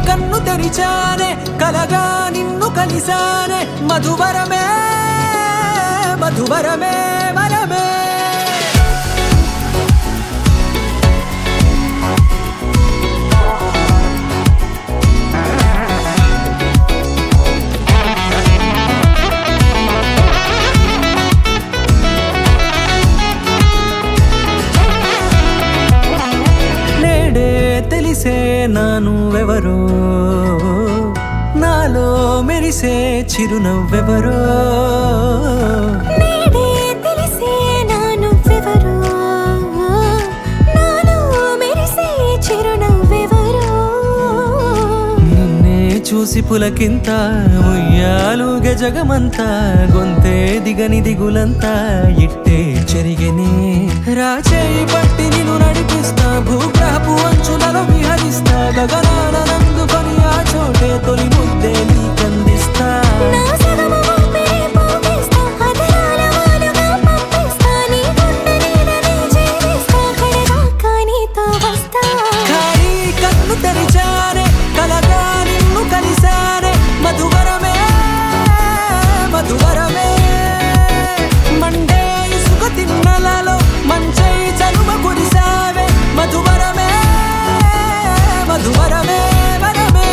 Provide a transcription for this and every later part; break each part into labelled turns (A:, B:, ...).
A: కన్ను తెరిచానే కలగా నిన్ను కలిసానే మధువరమే మధువరమే వరమే నేడే తెలిసే నానువెవరో నాలో మెరిసే చిరునవ్వెవరో
B: నేడే తెలిసే నానువెవరో నాలో మెరిసే చిరునవ్వెవరో
A: నిన్నే చూసి పులకింత ఉయ్యాలుగే జగమంతా గొంతే దిగని దిగులంతా ఇట్టే చెరిగెనే రాచేయి పట్టి నిన్ను నడిపిస్తా భూగ్రహపు అంచులలో విహరిస్తా గగనాన నందుకొని ఆ చోటే తొలి ముద్దే నీకందిస్తా
B: నా సగము ఊపిరి పోగిస్తా అదరాల వాలుగా పంపిస్తా నీ గుండె నీడనే జీవిస్తా కడదాకా నీతో వస్తా
A: ఖాళీ కన్ను తెరిచానే కలగా నిన్ను కలిసానే మధువరమే మధువరమే మండే ఇసుక తిన్నలలో మంచై చలుమ కురిసావే మధువరమే మధువరమే వరమే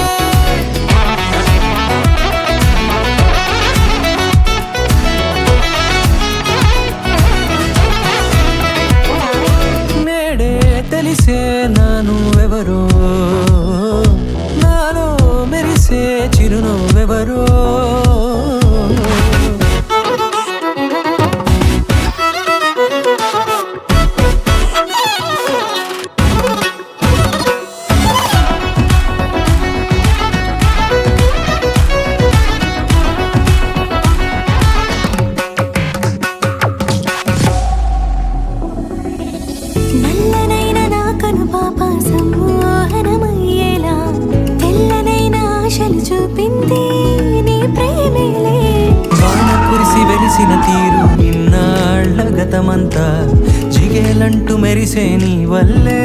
A: నేడే తెలిసే నానువెవరో నాలో మెరిసే చిరునవ్వెవరో
B: నల్లనైన నా కనుపాప సమ్మోహనమయ్యేలా తెల్లనైన ఆశలు చూపింది నీ ప్రేమేలే
A: వాన కురిసి వెలిసిన తీరు ఇన్నాళ్ళ గతమంతా జిగేలంటూ మెరిసే నీ వల్లే